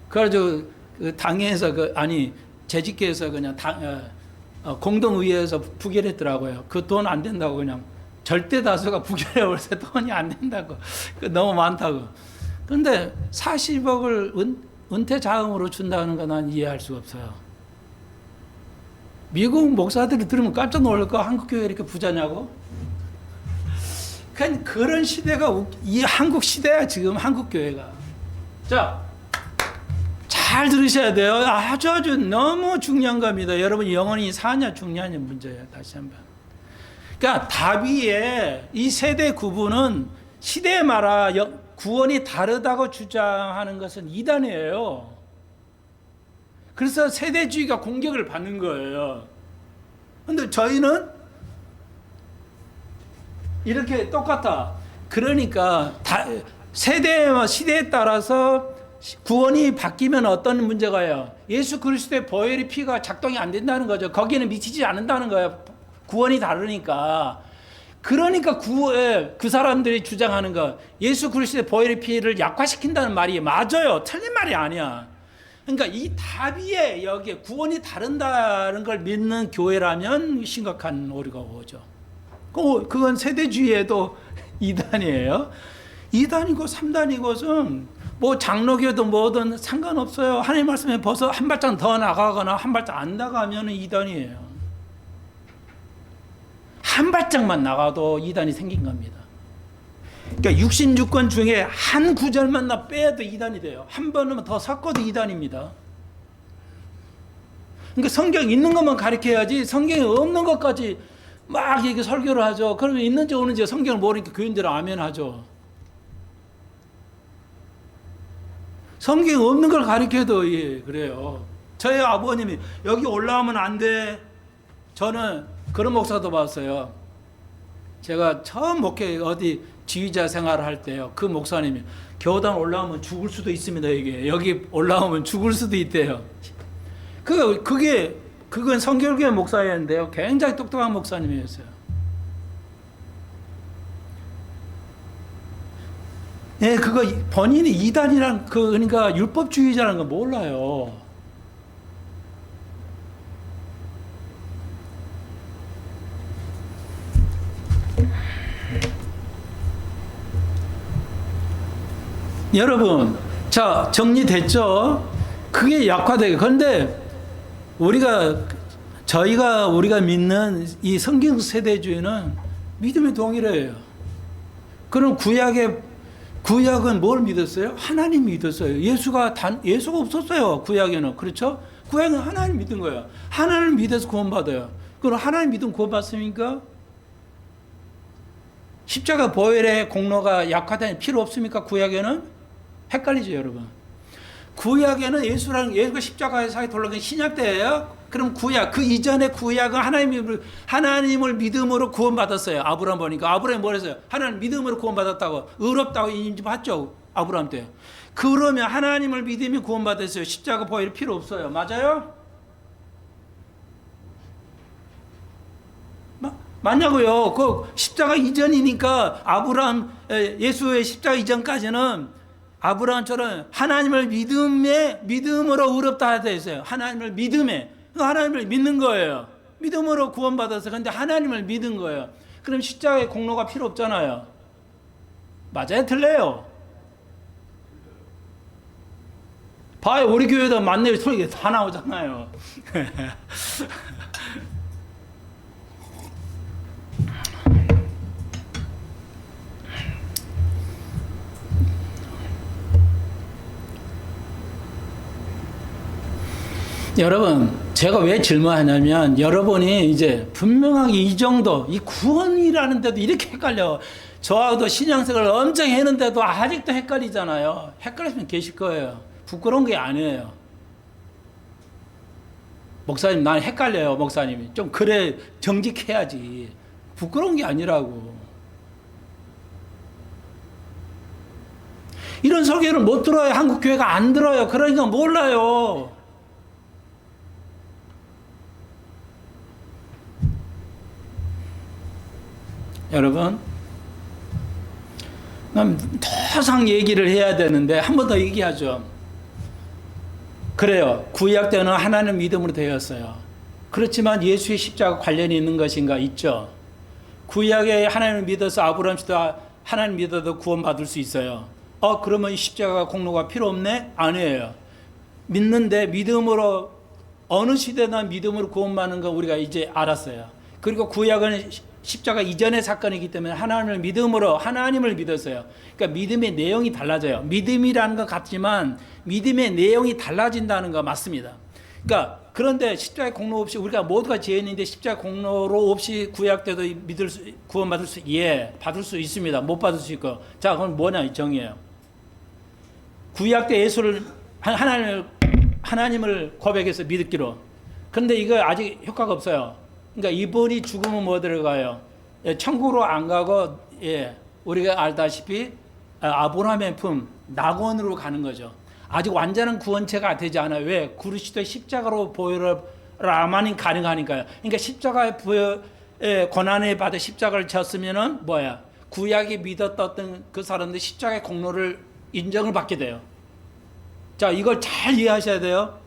그래가지고 당에서 재직계에서 그냥 공동의회에서 부결했더라고요. 그 돈 안 된다고 그냥 절대 다수가 부결해 버려서 돈이 안 된다고. 너무 많다고. 그런데 40억을 은퇴 자금으로 준다는 건 난 이해할 수가 없어요. 미국 목사들이 들으면 깜짝 놀랄 거 한국 교회 이렇게 부자냐고? 그런 시대가 이 한국 시대야 지금 한국 교회가. 자, 잘 들으셔야 돼요. 아주 너무 중요한 겁니다. 여러분 영원히 사냐 죽냐의 문제예요. 다시 한번. 그러니까 다비의 이 세대 구분은 시대에 말아 구원이 다르다고 주장하는 것은 이단이에요. 그래서 세대주의가 공격을 받는 거예요. 그런데 저희는 이렇게 똑같아. 그러니까 시대에 따라서 구원이 바뀌면 어떤 문제가요? 예수 그리스도의 보혈의 피가 작동이 안 된다는 거죠. 거기는 미치지 않는다는 거예요. 구원이 다르니까. 그러니까 그 사람들이 주장하는 거 예수 그리스도의 보혈의 피를 약화시킨다는 말이 맞아요. 틀린 말이 아니야. 그러니까 이 다비에 여기에 구원이 다른다는 걸 믿는 교회라면 심각한 오류가 오죠. 그건 세대주의에도 2단이에요. 2단이고 3단이고는 장로교도 뭐든 상관없어요. 하나님 말씀에 벌써 한 발짝 더 나가거나 한 발짝 안 나가면 2단이에요. 한 발짝만 나가도 2단이 생긴 겁니다. 그러니까 66권 중에 한 구절만 빼도 2단이 돼요. 한 번은 더 섞어도 2단입니다. 그러니까 성경 있는 것만 가르쳐야지 성경에 없는 것까지 막 이렇게 설교를 하죠. 그러면 있는지 없는지 성경을 모르니까 교인들은 아멘 하죠. 성경에 없는 걸 가르쳐도 그래요. 저희 아버님이 여기 올라오면 안 돼. 저는 그런 목사도 봤어요. 제가 처음 목회 어디 지휘자 생활을 할 때요. 그 목사님이 교단 올라오면 죽을 수도 있습니다. 여기 올라오면 죽을 수도 있대요. 그건 성결교회 목사였는데요. 굉장히 똑똑한 목사님이었어요. 예, 그거 본인이 이단이란 그러니까 율법주의자라는 거 몰라요. 여러분, 자, 정리됐죠? 그게 약화되게. 그런데 우리가 믿는 이 성경 세대주의는 믿음이 동일해요. 그럼 구약은 뭘 믿었어요? 하나님 믿었어요. 예수가 없었어요. 구약에는. 그렇죠? 구약은 하나님 믿은 거예요. 하나님 믿어서 구원받아요. 그럼 하나님 믿으면 구원받습니까? 십자가 보혈의 공로가 약화되니 필요 없습니까? 구약에는? 헷갈리죠, 여러분. 구약에는 예수가 십자가에 사게 돌아간 신약 때예요. 그럼 구약, 그 이전의 구약은 하나님을 믿음으로 구원받았어요. 아브라함 보니까. 아브라함이 뭘 했어요? 하나님 믿음으로 구원받았다고, 의롭다고 인정받죠, 아브라함 때. 그러면 하나님을 믿으면 구원받았어요. 십자가 보혈이 필요 없어요. 맞아요? 맞냐고요. 그 십자가 이전이니까 예수의 십자가 이전까지는 아브라함처럼 하나님을 믿음으로 의롭다 하다 했어요. 하나님을 하나님을 믿는 거예요. 믿음으로 구원받아서. 근데 하나님을 믿은 거예요. 그럼 십자가의 공로가 필요 없잖아요. 맞아요? 틀려요? 봐요. 우리 교회도 만날 소리가 다 나오잖아요. 여러분, 제가 왜 질문하냐면, 여러분이 이제 분명하게 이 정도, 이 구원이라는데도 이렇게 헷갈려. 저하고도 신앙생활을 엄청 했는데도 아직도 헷갈리잖아요. 헷갈리시면 계실 거예요. 부끄러운 게 아니에요. 목사님, 난 헷갈려요, 목사님이. 좀 그래, 정직해야지. 부끄러운 게 아니라고. 이런 설교를 못 들어요. 한국 교회가 안 들어요. 그러니까 몰라요. 여러분, 더 이상 얘기를 해야 되는데 한 번 더 얘기하죠. 그래요. 구약 때는 하나님 믿음으로 되었어요. 그렇지만 예수의 십자가 관련이 있는 것인가? 있죠. 구약에 하나님을 믿어서 아브라함 씨도 하나님 믿어도 구원받을 수 있어요. 그러면 십자가 공로가 필요 없네? 아니에요. 믿는데 믿음으로, 어느 시대나 믿음으로 구원받는 거 우리가 이제 알았어요. 그리고 구약은 십자가 이전의 사건이기 때문에 하나님을 믿었어요. 그러니까 믿음의 내용이 달라져요. 믿음이라는 것 같지만 믿음의 내용이 달라진다는 거 맞습니다. 그러니까 그런데 십자가의 공로 없이 우리가 모두가 죄인인데 십자가 공로로 없이 구약 때도 구원받을 받을 수 있습니다. 못 받을 수 있고. 자, 그럼 뭐냐 이 정의예요. 구약 때 예수를 하나님을 고백해서 믿기로. 그런데 이거 아직 효과가 없어요. 그러니까 이분이 죽으면 뭐 들어가요? 천국으로 안 가고, 우리가 알다시피 아브라함의 품, 낙원으로 가는 거죠. 아직 완전한 구원체가 되지 않아요. 왜? 그리스도의 십자가로 보혈을 라만이 가능하니까요. 그러니까 십자가의 고난을 받아 십자가를 졌으면은 구약이 믿었던 그 사람들 십자가의 공로를 인정을 받게 돼요. 자, 이걸 잘 이해하셔야 돼요.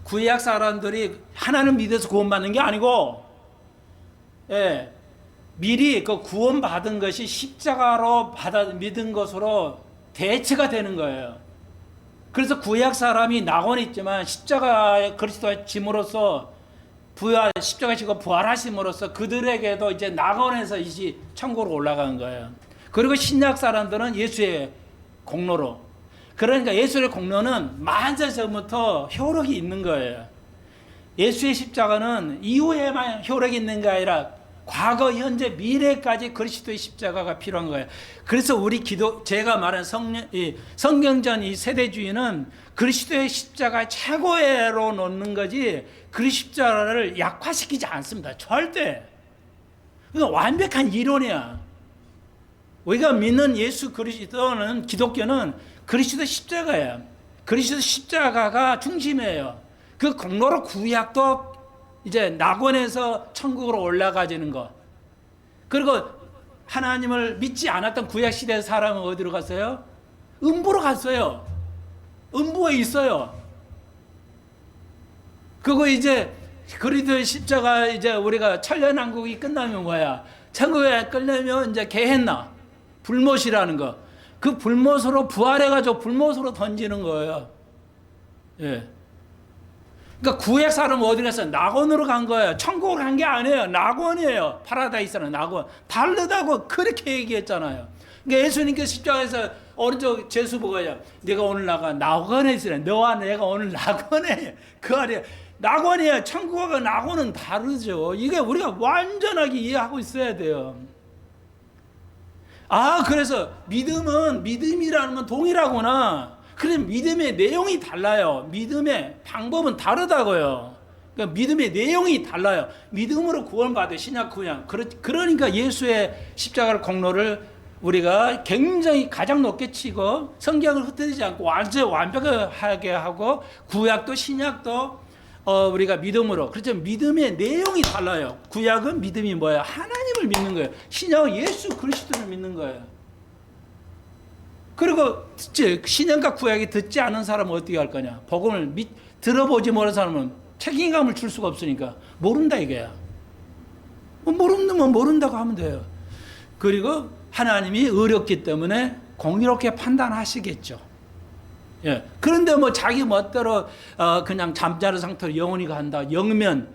구약 사람들이 하나님 믿어서 구원받는 게 아니고, 미리 그 구원받은 것이 십자가로 믿은 것으로 대체가 되는 거예요. 그래서 구약 사람이 낙원에 있지만 십자가의 그리스도의 짐으로써 십자가 지고 부활하심으로써 그들에게도 이제 낙원에서 이제 천국으로 올라간 거예요. 그리고 신약 사람들은 예수의 공로로. 그러니까 예수의 공로는 만세전부터 효력이 있는 거예요. 예수의 십자가는 이후에만 효력이 있는 게 아니라 과거, 현재, 미래까지 그리스도의 십자가가 필요한 거예요. 그래서 제가 말한 성경전 이 세대주의는 그리스도의 십자가 최고로 놓는 거지 그 십자가를 약화시키지 않습니다. 절대. 이건 완벽한 이론이야. 우리가 믿는 예수 그리스도는, 기독교는 그리스도 십자가예요. 그리스도 십자가가 중심이에요. 그 공로로 구약도 이제 낙원에서 천국으로 올라가지는 것. 그리고 하나님을 믿지 않았던 구약시대 사람은 어디로 갔어요? 음부로 갔어요. 음부에 있어요. 그거 이제 그리스도의 십자가 이제 우리가 천년왕국이 끝나면 뭐야? 천국에 끝나면 이제 게헨나, 불못이라는 거. 그 불못으로 부활해가지고 불못으로 던지는 거예요. 예. 그러니까 구약 사람은 어디 갔어요? 낙원으로 간 거예요. 천국으로 간 게 아니에요. 낙원이에요. 파라다이스는 낙원. 다르다고 그렇게 얘기했잖아요. 그러니까 예수님께서 십자가에서 오른쪽 제수 보고요. 내가 오늘 낙원에 있으래. 너와 내가 오늘 낙원에 그 아래 낙원이에요. 천국과 낙원은 다르죠. 이게 우리가 완전하게 이해하고 있어야 돼요. 그래서 믿음이라는 건 동일하구나. 그럼 믿음의 내용이 달라요. 믿음의 방법은 다르다고요. 그러니까 믿음의 내용이 달라요. 믿음으로 구원받은 신약 구약. 그러니까 예수의 십자가를 공로를 우리가 굉장히 가장 높게 치고 성경을 흩어지지 않고 완벽하게 하고 구약도 신약도 우리가 믿음으로. 그렇죠. 믿음의 내용이 달라요. 구약은 믿음이 뭐예요? 하나님을 믿는 거예요. 신약은 예수 그리스도를 믿는 거예요. 그리고 신약과 구약이 듣지 않은 사람은 어떻게 할 거냐? 복음을 들어보지 못한 사람은 책임감을 줄 수가 없으니까 모른다 이거야. 모르면 모른다고 하면 돼요. 그리고 하나님이 의롭기 때문에 공의롭게 판단하시겠죠. 예. 그런데 자기 멋대로 그냥 잠자는 상태로 영원히 간다. 영면.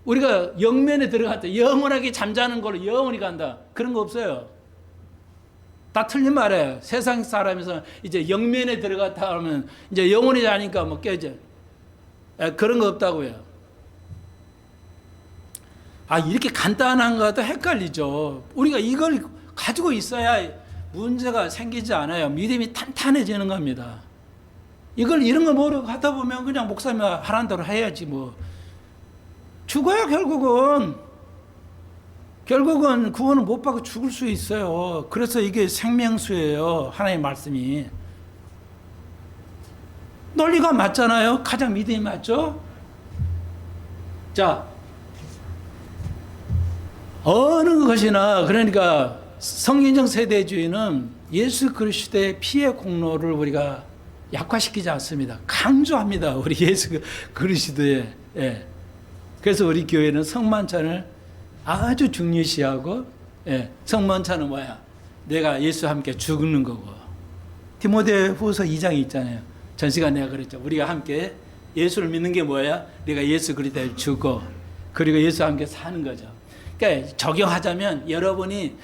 우리가 영면에 들어갔다. 영원하게 잠자는 걸로 영원히 간다. 그런 거 없어요. 다 틀린 말이에요. 세상 사람에서 이제 영면에 들어갔다 하면 이제 영원히 자니까 깨져. 예, 그런 거 없다고요. 이렇게 간단한 것도 헷갈리죠. 우리가 이걸 가지고 있어야 문제가 생기지 않아요. 믿음이 탄탄해지는 겁니다. 이런 거 모르고 하다 보면 그냥 목사님이 하라는 대로 해야지 죽어야 결국은 구원을 못 받고 죽을 수 있어요. 그래서 이게 생명수예요. 하나님의 말씀이. 논리가 맞잖아요. 가장 믿음이 맞죠? 자, 어느 것이나 그러니까 성경적 세대주의는 예수 그리스도의 피의 공로를 우리가 약화시키지 않습니다. 강조합니다. 우리 예수 그리스도의. 예. 그래서 우리 교회는 성만찬을 아주 중요시하고, 예. 성만찬은 뭐야? 내가 예수와 함께 죽는 거고. 디모데후서 2장에 있잖아요. 전 시간 내가 그랬죠. 우리가 함께 예수를 믿는 게 뭐야? 내가 예수 그리스도를 죽고 그리고 예수와 함께 사는 거죠. 그러니까 적용하자면 여러분이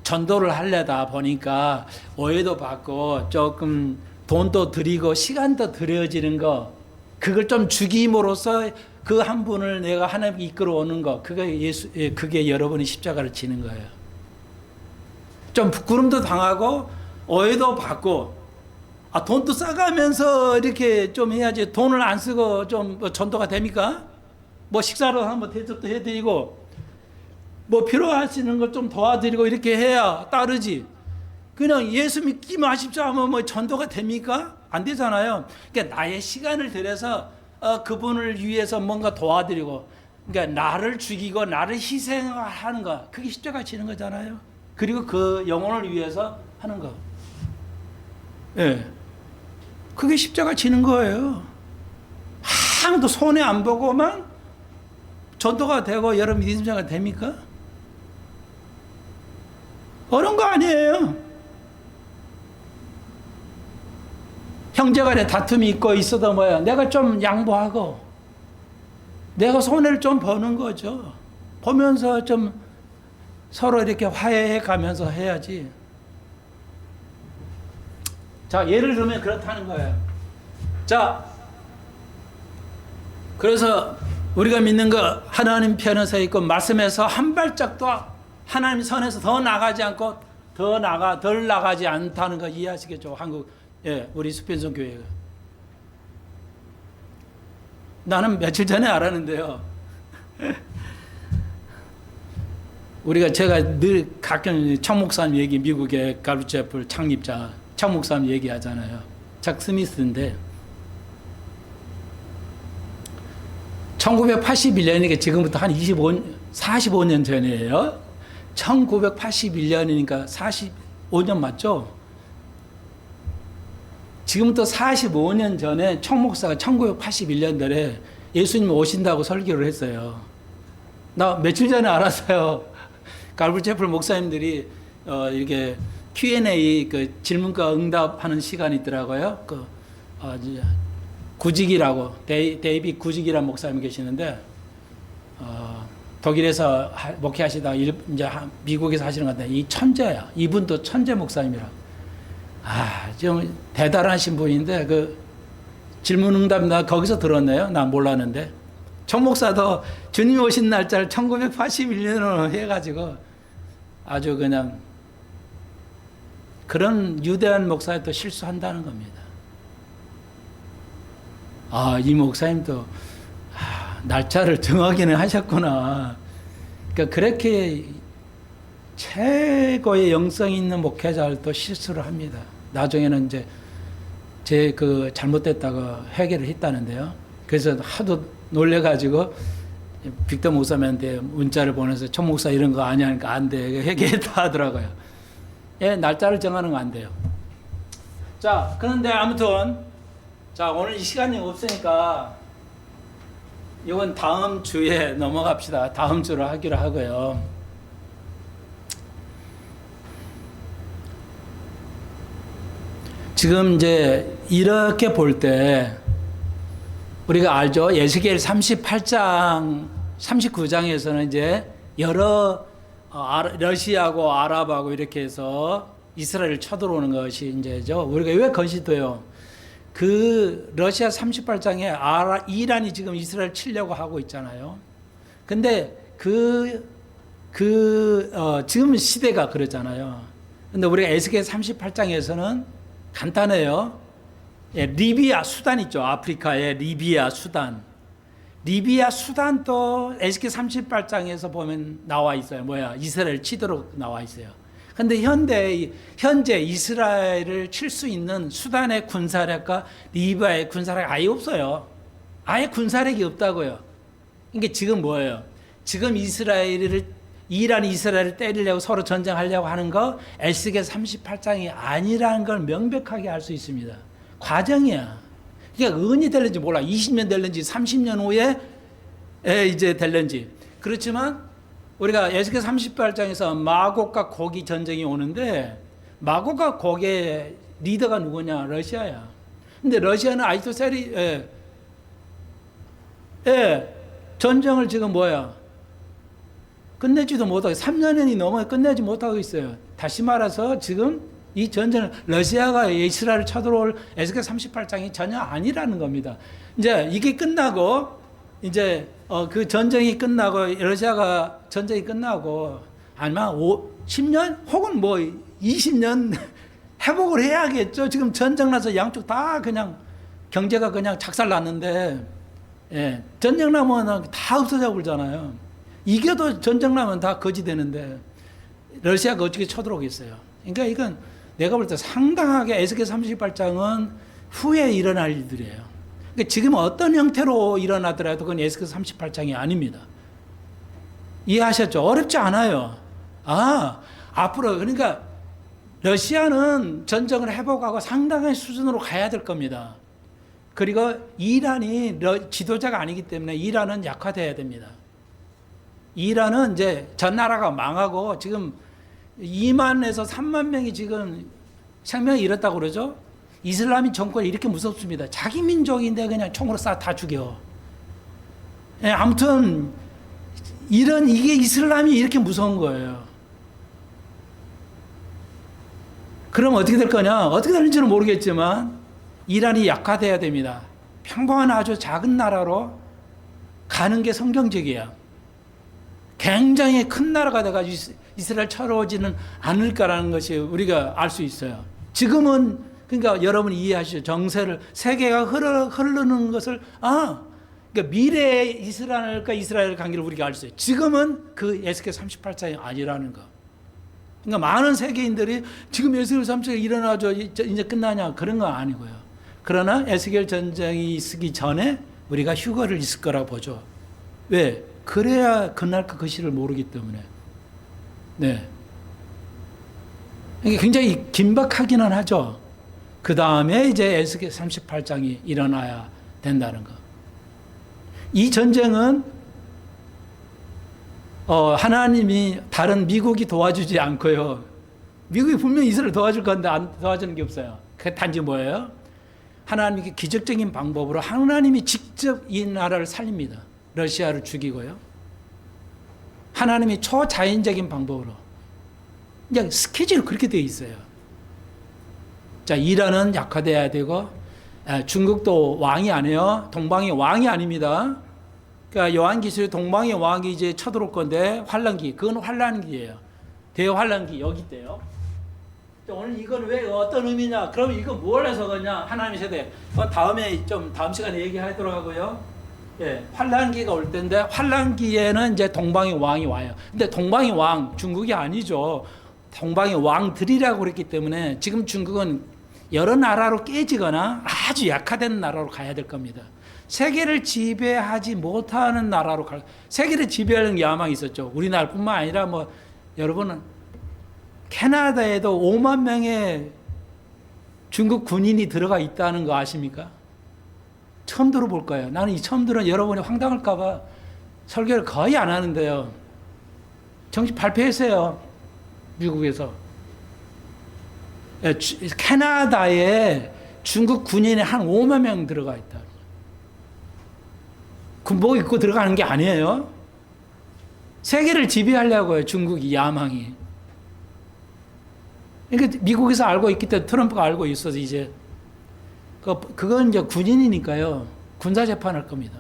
전도를 하려다 보니까 오해도 받고 조금 돈도 들이고 시간도 들여지는 거, 그걸 좀 죽임으로써 그 한 분을 내가 하나님께 이끌어오는 거, 그게 여러분이 십자가를 지는 거예요. 좀 부끄럼도 당하고 오해도 받고, 돈도 싸가면서 이렇게 좀 해야지. 돈을 안 쓰고 좀 전도가 됩니까? 식사로 한번 대접도 해드리고 필요하시는 걸 좀 도와드리고 이렇게 해야 따르지. 그냥 예수 믿기만 하십시오 하면 전도가 됩니까? 안 되잖아요. 그러니까 나의 시간을 들여서 그분을 위해서 뭔가 도와드리고, 그러니까 나를 죽이고 나를 희생하는 거, 그게 십자가 지는 거잖아요. 그리고 그 영혼을 위해서 하는 거. 예. 그게 십자가 지는 거예요. 아무도 손해 안 보고만 전도가 되고 여러분 믿음자가 됩니까? 어려운 거 아니에요. 형제간에 다툼이 있어도 내가 좀 양보하고 내가 손해를 좀 버는 거죠. 보면서 좀 서로 이렇게 화해해 가면서 해야지. 자, 예를 들면 그렇다는 거예요. 자, 그래서 우리가 믿는 거 하나님 편에 서 있고 말씀에서 한 발짝도 하나님 선에서 더 나가지 않고 덜 나가지 않다는 거 이해하시겠죠? 우리 수pen성 교회가. 나는 며칠 전에 알았는데요. 제가 늘 가끔 청 목사님 얘기, 미국의 갈루체플 창립자 청 목사님 얘기하잖아요. 작 스미스인데 1981년이니까 지금부터 한 45년 전이에요. 1981년이니까 45년 맞죠? 지금부터 45년 전에 청 목사가 1981년도에 예수님 오신다고 설교를 했어요. 나 며칠 전에 알았어요. 갈루체플 목사님들이 이렇게 Q&A 질문과 응답하는 시간이 있더라고요. 구직이라고 데이빗 구직이라는 목사님이 계시는데 독일에서 목회하시다가 이제 미국에서 하시는 것 같아요. 이 천재야. 이분도 천재 목사님이라. 좀 대단하신 분인데 그 질문응답 나 거기서 들었네요. 나 몰랐는데. 청 목사도 주님 오신 날짜를 1981년으로 해가지고 아주 그냥 그런 유대한 목사도 실수한다는 겁니다. 이 목사님도 날짜를 정하기는 하셨구나. 그러니까 그렇게 최고의 영성 있는 목회자들도 실수를 합니다. 나중에는 이제 제 그 잘못됐다고 회개를 했다는데요. 그래서 하도 놀래가지고 빅터 목사님한테 문자를 보내서 청 목사 이런 거 아니하니까 안 돼. 회개했다 하더라고요. 날짜를 정하는 거 안 돼요. 자, 그런데 아무튼 자, 오늘 이 시간이 없으니까 이건 다음 주에 넘어갑시다. 다음 주로 하기로 하고요. 지금 이제 이렇게 볼 때 우리가 알죠? 에스겔 38장, 39장에서는 이제 여러 러시아하고 아랍하고 이렇게 해서 이스라엘을 쳐들어오는 것이 이제죠. 우리가 왜 건시돼요? 그 러시아 38장에 이란이 지금 이스라엘 치려고 하고 있잖아요. 근데 지금 시대가 그러잖아요. 근데 우리가 에스겔 38장에서는 간단해요. 리비아, 수단 있죠. 아프리카의 리비아, 수단. 리비아, 수단도 에스겔 38장에서 보면 나와 있어요. 이스라엘 치도록 나와 있어요. 근데 현재 이스라엘을 칠 수 있는 수단의 군사력과 리비아의 군사력이 아예 없어요. 아예 군사력이 없다고요. 이게 지금 뭐예요? 지금 이란이 이스라엘을 때리려고 서로 전쟁하려고 하는 거 에스겔 38장이 아니라는 걸 명백하게 알 수 있습니다. 과정이야. 그러니까 은이 될는지 몰라. 20년 될는지 30년 후에 이제 될는지. 그렇지만 우리가 에스겔 38장에서 마곡과 곡이 전쟁이 오는데 마곡과 곡의 리더가 누구냐? 러시아야. 근데 러시아는 아직도 전쟁을 지금 끝내지도 못하고 3년이 넘어 끝내지 못하고 있어요. 다시 말해서 지금 이 전쟁을 러시아가 이스라엘을 쳐들어올 에스겔 38장이 전혀 아니라는 겁니다. 이제 이게 끝나고 이제 그 전쟁이 끝나고 러시아가 전쟁이 끝나고 아니면 10년 혹은 20년 회복을 해야겠죠. 지금 전쟁 나서 양쪽 다 그냥 경제가 그냥 작살났는데 전쟁 나면 다 없어져 버리잖아요. 이겨도 전쟁 나면 다 거지 되는데 러시아가 어떻게 쳐들어오겠어요. 그러니까 이건 내가 볼 때 상당하게 에스겔 38장은 후에 일어날 일들이에요. 그러니까 지금 어떤 형태로 일어나더라도 그건 에스겔 38장이 아닙니다. 이해하셨죠? 어렵지 않아요. 앞으로 그러니까 러시아는 전쟁을 회복하고 상당한 수준으로 가야 될 겁니다. 그리고 이란이 지도자가 아니기 때문에 이란은 약화돼야 됩니다. 이란은 이제 전 나라가 망하고 지금 2만에서 3만 명이 지금 생명을 잃었다고 그러죠. 이슬람이 정권이 이렇게 무섭습니다. 자기 민족인데 그냥 총으로 다 죽여. 아무튼 이게 이슬람이 이렇게 무서운 거예요. 그럼 어떻게 될 거냐? 어떻게 될지는 모르겠지만 이란이 약화돼야 됩니다. 평범한 아주 작은 나라로 가는 게 성경적이야. 굉장히 큰 나라가 돼가지고 이스라엘 쳐들어오지는 않을까라는 것이 우리가 알 수 있어요. 지금은 그러니까 여러분 이해하시죠. 정세를 세계가 흐르는 것을 그러니까 미래의 이스라엘과 이스라엘 관계를 우리가 알 수 있어요. 지금은 그 에스겔 38장이 아니라는 거. 그러니까 많은 세계인들이 지금 에스겔 38장이 일어나죠. 이제 끝나냐 그런 건 아니고요. 그러나 에스겔 전쟁이 있기 전에 우리가 휴거를 있을 거라고 보죠. 왜? 그래야 그날 그 시를 모르기 때문에. 네. 이게 굉장히 긴박하기는 하죠. 그 다음에 이제 에스겔 38장이 일어나야 된다는 거. 이 전쟁은 하나님이 다른 미국이 도와주지 않고요. 미국이 분명히 이스라엘 도와줄 건데 안 도와주는 게 없어요. 그 단지 뭐예요? 하나님께 기적적인 방법으로 하나님이 직접 이 나라를 살립니다. 러시아를 죽이고요. 하나님이 초자연적인 방법으로. 그냥 스케줄이 그렇게 되어 있어요. 자, 이란은 약화돼야 되고, 중국도 왕이 아니에요. 동방의 왕이 아닙니다. 그러니까 요한기술에 동방의 왕이 이제 쳐들어올 건데, 환란기, 그건 환란기예요. 대환란기 여기 있대요. 오늘 이건 왜 어떤 의미냐? 그러면 이거 뭘 해서 그냥 하나님의 세대. 다음에 좀 다음 시간에 얘기하도록 하고요. 예, 환란기가 올 때인데 환란기에는 이제 동방의 왕이 와요. 근데 동방의 왕 중국이 아니죠. 동방의 왕들이라고 그랬기 때문에 지금 중국은 여러 나라로 깨지거나 아주 약화된 나라로 가야 될 겁니다. 세계를 지배하지 못하는 나라로 세계를 지배하는 야망이 있었죠. 우리나라뿐만 아니라 뭐 여러분은 캐나다에도 5만 명의 중국 군인이 들어가 있다는 거 아십니까? 처음 들어볼 거예요. 나는 이 처음 들은 여러분이 황당할까 봐 설교를 거의 안 하는데요. 정식 발표했어요. 미국에서. 캐나다에 중국 군인이 한 5만 명 들어가 있다. 군복 입고 들어가는 게 아니에요. 세계를 지배하려고요. 중국이 야망이. 그러니까 미국에서 알고 있기 때문에 트럼프가 알고 있어서 이제 그건 이제 군인이니까요. 군사 재판할 겁니다.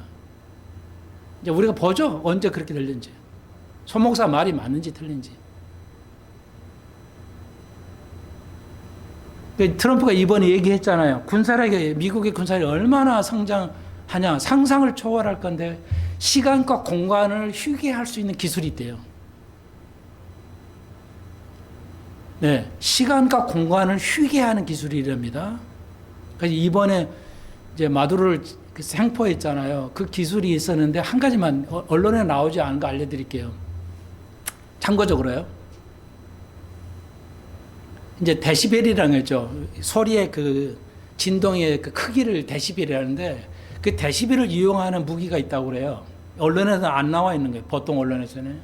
이제 우리가 보죠. 언제 그렇게 될는지. 소 목사 말이 맞는지 틀린지. 트럼프가 이번에 얘기했잖아요. 군사력이 미국의 군사력이 얼마나 성장하냐. 상상을 초월할 건데 시간과 공간을 휴게할 수 있는 기술이 있대요. 네, 시간과 공간을 휴게하는 기술이랍니다. 그래서 이번에 이제 마두로를 생포했잖아요. 그 기술이 있었는데 한 가지만 언론에 나오지 않은 거 알려드릴게요. 참고적으로요. 이제 데시벨이라는 거죠. 소리의 그 진동의 그 크기를 데시벨이라는데 그 데시벨을 이용하는 무기가 있다고 그래요. 언론에서는 안 나와 있는 거예요. 보통 언론에서는.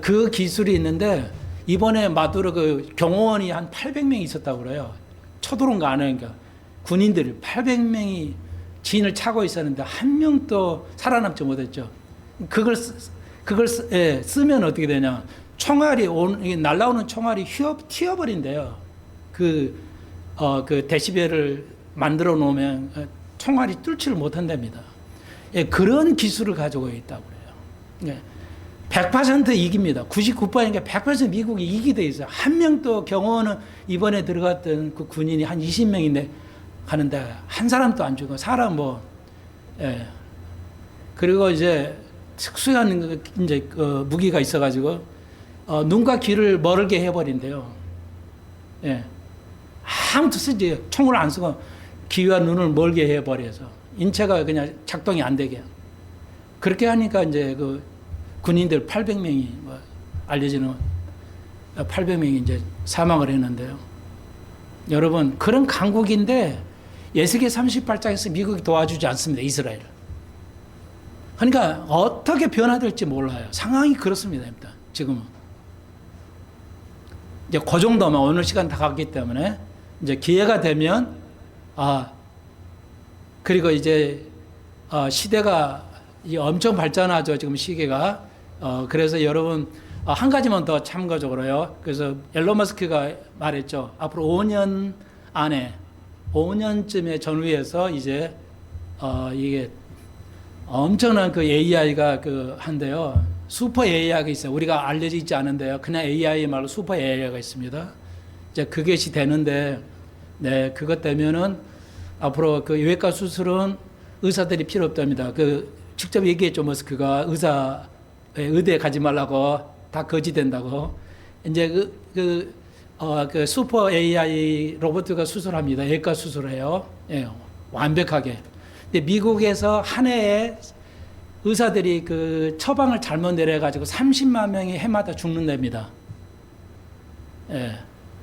그 기술이 있는데 이번에 마두로 그 경호원이 한 800명이 있었다고 그래요. 쳐들어온 거 아니니까 군인들 800명이 진을 차고 있었는데 한 명도 살아남지 못했죠. 그걸 쓰면 어떻게 되냐? 총알이 날라오는 총알이 튀어버린대요. 그 데시벨을 만들어 놓으면 총알이 뚫지를 못한답니다. 예, 그런 기술을 가지고 있다고 그래요. 예. 100% 이깁니다. 99%니까 100% 미국이 이기게 돼 있어요. 한 명도 경호원은 이번에 들어갔던 그 군인이 한 20명인데 가는데 한 사람도 안 죽어. 사람 뭐, 예. 그리고 이제 특수한 이제 무기가 있어가지고 눈과 귀를 멀게 해버린대요. 예. 아무도 쓰지 총을 안 쓰고 귀와 눈을 멀게 해버려서 인체가 그냥 작동이 안 되게. 그렇게 하니까 이제 그 군인들 800명이 뭐 알려지는 800명이 이제 사망을 했는데요. 여러분 그런 강국인데 예수기 38장에서 미국이 도와주지 않습니다. 이스라엘. 그러니까 어떻게 변화될지 몰라요. 상황이 그렇습니다. 일단 지금은 이제 그 정도면 오늘 시간 다 갔기 때문에 이제 기회가 되면 그리고 이제 시대가 엄청 발전하죠. 지금 시계가. 그래서 여러분 한 가지만 더 참고적으로요. 그래서 앨런 머스크가 말했죠. 앞으로 5년 안에 5년쯤에 전후에서 이제 이게 엄청난 그 AI가 한데요. 슈퍼 AI가 있어요. 우리가 알려져 있지 않은데요. 그냥 AI 말로 슈퍼 AI가 있습니다. 이제 그것이 되는데, 네, 그것 되면은 앞으로 그 외과 수술은 의사들이 필요 없답니다. 직접 얘기했죠. 머스크가 의대 가지 말라고 다 거지된다고. 이제 그 슈퍼 AI 로봇가 수술합니다. 외과 수술해요. 예, 완벽하게. 근데 미국에서 한 해에 의사들이 그 처방을 잘못 내려가지고 30만 명이 해마다 죽는답니다. 예,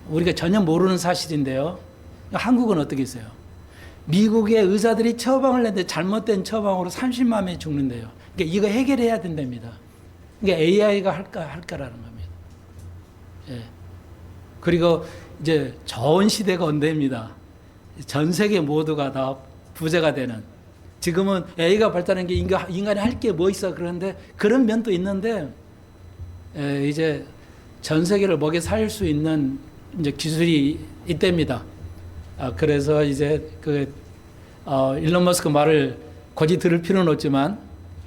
우리가 전혀 모르는 사실인데요. 한국은 어떻게 했어요? 미국의 의사들이 처방을 냈는데 잘못된 처방으로 30만 명이 죽는데요. 그러니까 이거 해결해야 된답니다. 그러니까 AI가 할까라는 겁니다. 예. 그리고 이제 좋은 시대가 온답니다. 전 세계 모두가 다 부자가 되는. 지금은 AI가 발달한 게 인간이 할 게 뭐 있어. 그런데 그런 면도 있는데 이제 전 세계를 먹여 살릴 수 있는 이제 기술이 있답니다. 그래서 이제 일론 머스크 말을 굳이 들을 필요는 없지만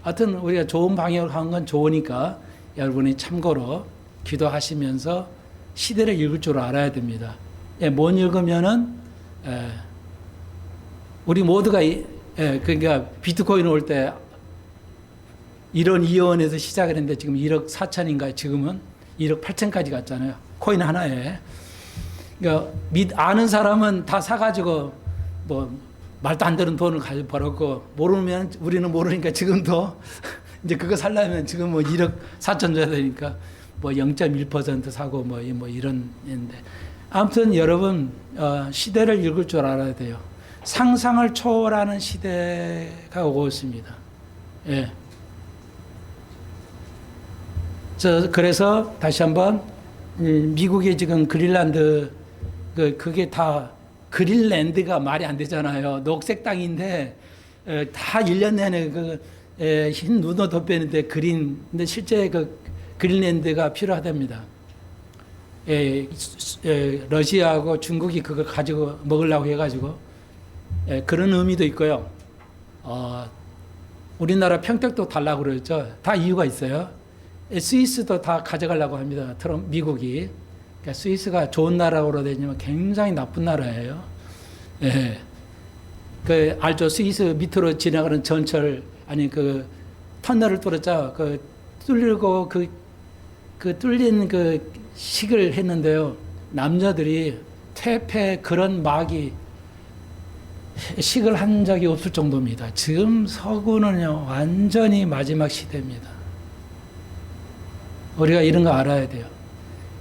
하여튼 우리가 좋은 방향으로 간 건 좋으니까 여러분이 참고로 기도하시면서 시대를 읽을 줄 알아야 됩니다. 못 읽으면은 우리 모두가 그러니까 비트코인 올 때 1원 2원에서 시작을 했는데 지금 1억 4천인가 지금은 1억 8천까지 갔잖아요. 코인 하나에. 그러니까 아는 사람은 다 사가지고 뭐 말도 안 되는 돈을 가지고 벌었고 모르면 우리는 모르니까 지금도 이제 그거 살려면 지금 뭐 1억 4천 줘야 되니까 뭐 0.1% 사고 뭐 이런 인데 아무튼 여러분 시대를 읽을 줄 알아야 돼요. 상상을 초월하는 시대가 오고 있습니다. 예. 그래서 다시 한번 미국의 지금 그린란드 그게 다 그린랜드가 말이 안 되잖아요. 녹색 땅인데 다 1년 내내 흰 눈으로 덮여있는데 근데 실제 그린랜드가 필요하답니다. 러시아하고 중국이 그걸 가지고 먹으려고 해가지고 그런 의미도 있고요. 우리나라 평택도 달라고 그러죠. 다 이유가 있어요. 스위스도 다 가져가려고 합니다. 미국이. 그러니까 스위스가 좋은 나라로 되지만 굉장히 나쁜 나라예요. 예. 알죠? 스위스 밑으로 지나가는 전철, 아니, 터널을 뚫었죠. 뚫리고 뚫린 식을 했는데요. 남자들이 퇴폐 그런 막이 식을 한 적이 없을 정도입니다. 지금 서구는요, 완전히 마지막 시대입니다. 우리가 이런 거 알아야 돼요.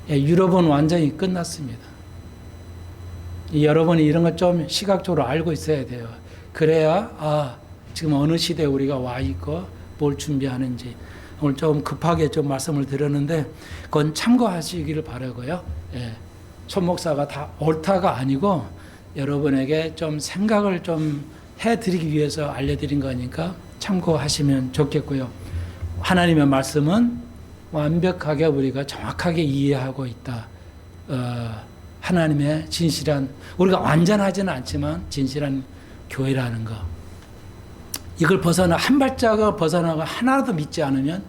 유럽은 완전히 끝났습니다. 여러분이 이런 거 좀 시각적으로 알고 있어야 돼요. 그래야 지금 어느 시대에 우리가 와 있고 뭘 준비하는지 오늘 좀 급하게 좀 말씀을 드렸는데 그건 참고하시기를 바라고요. 손 목사가 다 옳다가 아니고 여러분에게 좀 생각을 좀 해드리기 위해서 알려드린 거니까 참고하시면 좋겠고요. 하나님의 말씀은 완벽하게 우리가 정확하게 이해하고 있다. 하나님의 진실한, 우리가 완전하지는 않지만 진실한 교회라는 거. 이걸 한 발자국 벗어나고 하나라도 믿지 않으면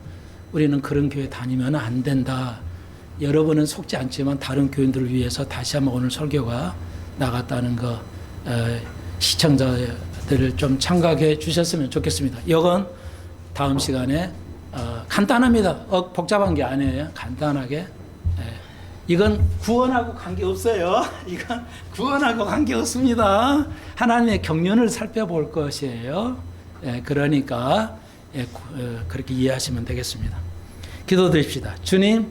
우리는 그런 교회 다니면 안 된다. 여러분은 속지 않지만 다른 교인들을 위해서 다시 한번 오늘 설교가 나갔다는 거, 시청자들을 좀 참고해 주셨으면 좋겠습니다. 이건 다음 시간에 간단합니다. 복잡한 게 아니에요. 간단하게. 이건 구원하고 관계없어요. 이건 구원하고 관계없습니다. 하나님의 경륜을 살펴볼 것이에요. 그러니까 그렇게 이해하시면 되겠습니다. 기도드립시다. 주님,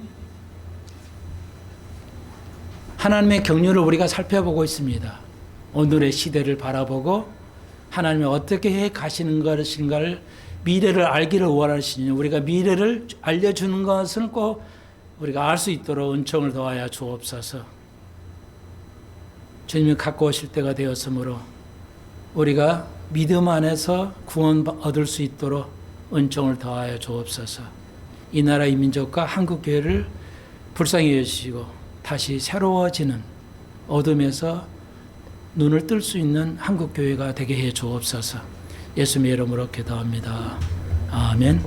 하나님의 경륜을 우리가 살펴보고 있습니다. 오늘의 시대를 바라보고 하나님이 어떻게 해 가시는 것인가를 미래를 알기를 원하시니 우리가 미래를 알려주는 것은 꼭 우리가 알 수 있도록 은총을 더하여 주옵소서. 주님이 갖고 오실 때가 되었으므로 우리가 믿음 안에서 구원 얻을 수 있도록 은총을 더하여 주옵소서. 이 나라 이 민족과 한국교회를 불쌍히 여주시고 다시 새로워지는 어둠에서 눈을 뜰 수 있는 한국교회가 되게 해 주옵소서. 예수님의 이름으로 기도합니다. 아멘.